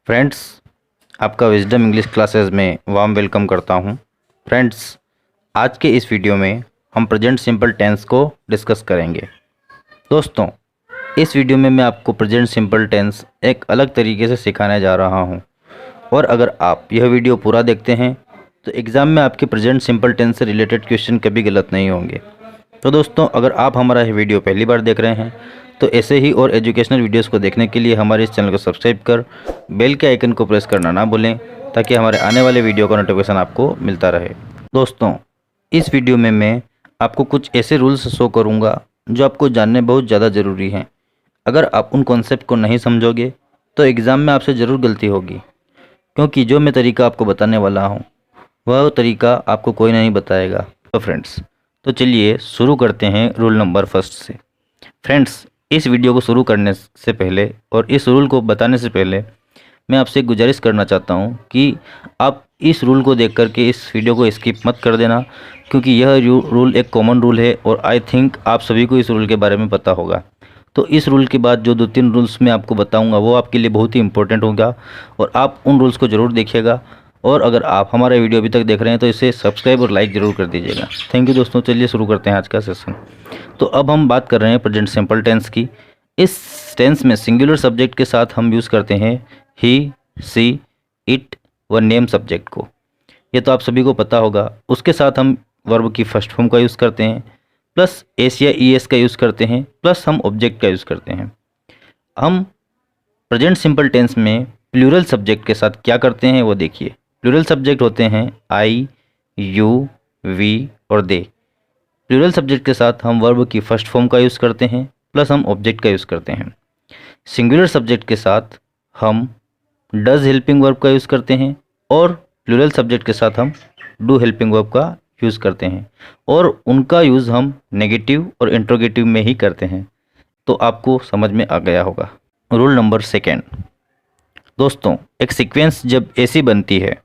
Friends, आपका wisdom English classes में warm welcome करता हूं। फ्रेंड्स, आज के इस वीडियो में हम प्रेजेंट सिंपल टेंस को डिस्कस करेंगे। दोस्तों, इस वीडियो में मैं आपको प्रेजेंट सिंपल टेंस एक अलग तरीके से सिखाने जा रहा हूं और अगर आप यह वीडियो पूरा देखते हैं तो एग्ज़ाम में आपके प्रेजेंट सिंपल टेंस से रिलेटेड क्वेश्चन कभी गलत नहीं होंगे। तो दोस्तों, अगर आप हमारा यह वीडियो पहली बार देख रहे हैं तो ऐसे ही और एजुकेशनल वीडियोस को देखने के लिए हमारे इस चैनल को सब्सक्राइब कर बेल के आइकन को प्रेस करना ना भूलें ताकि हमारे आने वाले वीडियो का नोटिफिकेशन आपको मिलता रहे। दोस्तों, इस वीडियो में मैं आपको कुछ ऐसे रूल्स शो करूँगा जो आपको जानने बहुत ज़्यादा ज़रूरी हैं। अगर आप उन कॉन्सेप्ट को नहीं समझोगे तो एग्ज़ाम में आपसे ज़रूर गलती होगी, क्योंकि जो मैं तरीका आपको बताने वाला हूँ वह तरीका आपको कोई नहीं बताएगा। तो फ्रेंड्स, तो चलिए शुरू करते हैं रूल नंबर फर्स्ट से। फ्रेंड्स, इस वीडियो को शुरू करने से पहले और इस रूल को बताने से पहले मैं आपसे गुजारिश करना चाहता हूं कि आप इस रूल को देख करके इस वीडियो को स्किप मत कर देना, क्योंकि यह रूल एक कॉमन रूल है और आई थिंक आप सभी को इस रूल के बारे में पता होगा। तो इस रूल के बाद जो 2-3 रूल्स मैं आपको बताऊंगा वो आपके लिए बहुत ही इंपॉर्टेंट होगा और आप उन रूल्स को ज़रूर देखिएगा। और अगर आप हमारा वीडियो अभी तक देख रहे हैं तो इसे सब्सक्राइब और लाइक ज़रूर कर दीजिएगा। थैंक यू दोस्तों। चलिए शुरू करते हैं आज का सेशन। तो अब हम बात कर रहे हैं प्रेजेंट सिंपल टेंस की। इस टेंस में सिंगुलर सब्जेक्ट के साथ हम यूज़ करते हैं ही, सी, इट व नेम सब्जेक्ट को। ये तो आप सभी को पता होगा। उसके साथ हम वर्ब की फर्स्ट फॉर्म का यूज़ करते हैं, प्लस एस या ई एस का यूज़ करते हैं, प्लस हम ऑब्जेक्ट का यूज़ करते हैं। हम प्रेजेंट सिंपल टेंस में प्लूरल सब्जेक्ट के साथ क्या करते हैं वो देखिए। प्लूरल सब्जेक्ट होते हैं आई, यू, वी और दे। प्लूरल सब्जेक्ट के साथ हम वर्ब की फर्स्ट फॉर्म का यूज़ करते हैं, प्लस हम ऑब्जेक्ट का यूज़ करते हैं। सिंगुलर सब्जेक्ट के साथ हम डज हेल्पिंग वर्ब का यूज़ करते हैं और प्लूरल सब्जेक्ट के साथ हम डू हेल्पिंग वर्ब का यूज़ करते हैं और उनका यूज़ हम नेगेटिव और इंट्रोगेटिव में ही करते हैं। तो आपको समझ में आ गया होगा। Rule number second. दोस्तों, एक सीक्वेंस जब ऐसी बनती है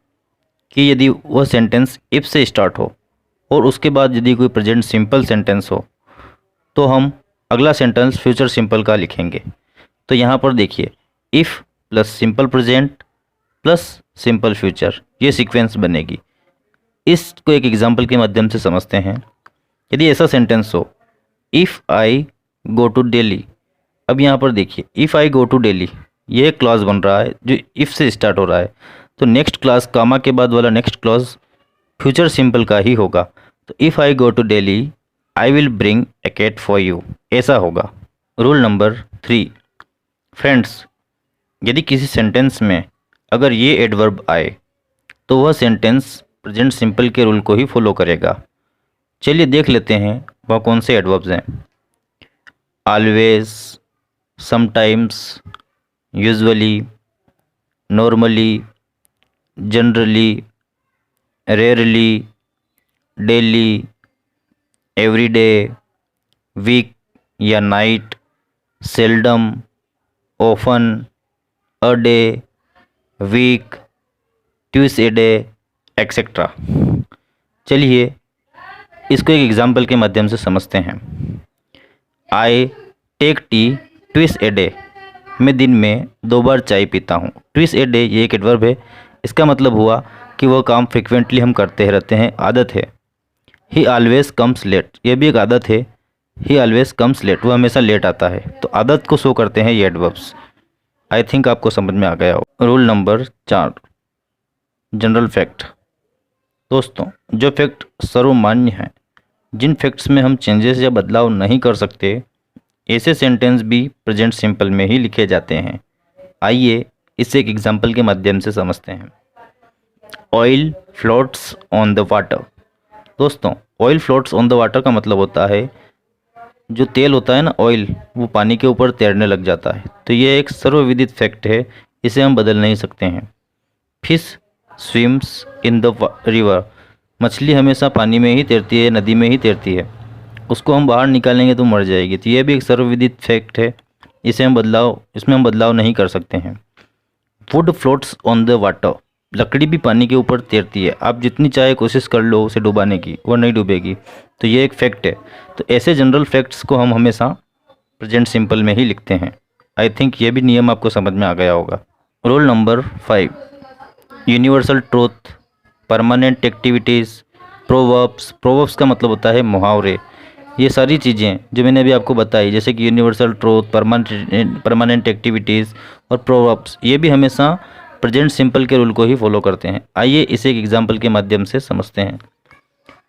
कि यदि वह सेंटेंस इफ से स्टार्ट हो और उसके बाद यदि कोई प्रेजेंट सिंपल सेंटेंस हो तो हम अगला सेंटेंस फ्यूचर सिंपल का लिखेंगे। तो यहाँ पर देखिए, if plus simple present plus simple future, ये सीक्वेंस बनेगी। इसको एक एग्जांपल के माध्यम से समझते हैं। यदि ऐसा सेंटेंस हो, if I go to Delhi. अब यहाँ पर देखिए, if I go to Delhi, ये एक क्लॉज बन रहा है जो इफ़ से स्टार्ट हो रहा है। तो नेक्स्ट क्लॉज, कामा के बाद वाला नेक्स्ट क्लॉज फ्यूचर सिंपल का ही होगा। तो if I go to Delhi I will bring a cat for you, ऐसा होगा। Rule number 3। फ्रेंड्स, यदि किसी सेंटेंस में अगर ये एडवर्ब आए तो वह सेंटेंस प्रेजेंट सिंपल के रूल को ही फॉलो करेगा। चलिए देख लेते हैं वह कौन से एडवर्ब्स हैं। Always, sometimes, usually, normally, generally, rarely, daily, everyday, week या night, seldom, often, a day, week, twice a day, etcetera. चलिए इसको एक एग्जाम्पल के माध्यम से समझते हैं। I take tea twice a day, मैं दिन में 2 बार चाय पीता हूँ। ट्विस ए डे ये एक एडवर्ब है। इसका मतलब हुआ कि वह काम फ्रिक्वेंटली हम करते रहते हैं, आदत है। ही ऑलवेज कम्स लेट, ये भी एक आदत है। ही ऑलवेज कम्स लेट, वह हमेशा लेट आता है। तो आदत को शो करते हैं ये एडवर्ब्स। आई थिंक आपको समझ में आ गया हो। Rule number 4, general fact. दोस्तों, जो फैक्ट सर्वमान्य हैं, जिन फैक्ट्स में हम चेंजेस या बदलाव नहीं कर सकते, ऐसे सेंटेंस भी प्रेजेंट सिंपल में ही लिखे जाते हैं। आइए इसे एक एग्जांपल के माध्यम से समझते हैं। Oil floats on the water. दोस्तों, oil floats on the water का मतलब होता है जो तेल होता है ना, ऑयल, वो पानी के ऊपर तैरने लग जाता है। तो ये एक सर्वविदित फैक्ट है, इसे हम बदल नहीं सकते हैं। Fish swims in the river, मछली हमेशा पानी में ही तैरती है, नदी में ही तैरती है। उसको हम बाहर निकालेंगे तो मर जाएगी। तो ये भी एक सर्वविदित फैक्ट है, इसमें हम बदलाव नहीं कर सकते हैं। Would floats on the water, लकड़ी भी पानी के ऊपर तैरती है। आप जितनी चाहे कोशिश कर लो उसे डुबाने की, वो नहीं डूबेगी। तो ये एक फैक्ट है। तो ऐसे जनरल फैक्ट्स को हम हमेशा प्रेजेंट सिंपल में ही लिखते हैं। आई थिंक ये भी नियम आपको समझ में आ गया होगा। Roll number 5, universal truth, permanent activities, proverbs. Proverbs का मतलब होता है मुहावरे। ये सारी चीज़ें जो मैंने अभी आपको बताई, जैसे कि यूनिवर्सल ट्रूथ, परमानेंट एक्टिविटीज़ और प्रोवर्ब्स, ये भी हमेशा प्रेजेंट सिंपल के रूल को ही फॉलो करते हैं। आइए इसे एक एग्जाम्पल के माध्यम से समझते हैं।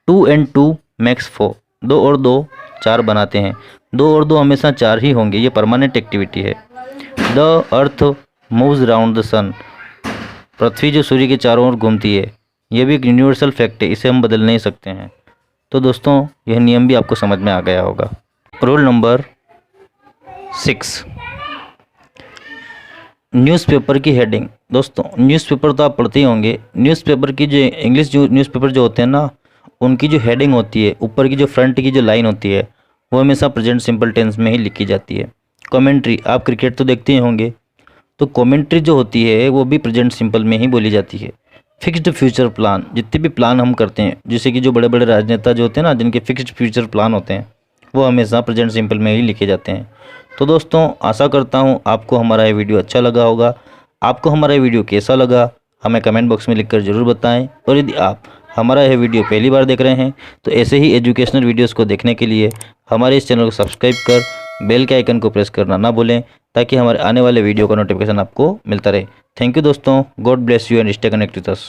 2 and 2 makes 4, 2 और 2 4 बनाते हैं। 2 और 2 हमेशा 4 ही होंगे, ये परमानेंट एक्टिविटी है। The earth moves round the sun, पृथ्वी जो सूर्य के चारों ओर घूमती है, ये भी एक यूनिवर्सल फैक्ट है, इसे हम बदल नहीं सकते हैं। तो दोस्तों यह नियम भी आपको समझ में आ गया होगा। रोल नंबर 6, न्यूज़पेपर की हेडिंग। दोस्तों न्यूज़पेपर तो आप पढ़ते ही होंगे। न्यूज़पेपर की जो इंग्लिश जो न्यूज़पेपर जो होते हैं ना, उनकी जो हेडिंग होती है, ऊपर की जो फ्रंट की जो लाइन होती है, वो हमेशा प्रेजेंट सिंपल टेंस में ही लिखी जाती है। कमेंट्री, आप क्रिकेट तो देखते ही होंगे, तो कमेंट्री जो होती है वो भी प्रेजेंट सिंपल में ही बोली जाती है। फिक्स्ड फ्यूचर प्लान, जितने भी प्लान हम करते हैं, जैसे कि जो बड़े बड़े राजनेता जो होते हैं ना, जिनके फिक्स्ड फ्यूचर प्लान होते हैं, वो हमेशा प्रेजेंट सिंपल में ही लिखे जाते हैं। तो दोस्तों आशा करता हूँ आपको हमारा ये वीडियो अच्छा लगा होगा। आपको हमारा ये वीडियो कैसा लगा हमें कमेंट बॉक्स में लिखकर ज़रूर बताएं। और यदि आप हमारा यह वीडियो पहली बार देख रहे हैं तो ऐसे ही एजुकेशनल वीडियोस को देखने के लिए हमारे इस चैनल को सब्सक्राइब कर बेल के आइकन को प्रेस करना ना भूलें, ताकि हमारे आने वाले वीडियो का नोटिफिकेशन आपको मिलता रहे। थैंक यू दोस्तों, God bless you and stay connected with us.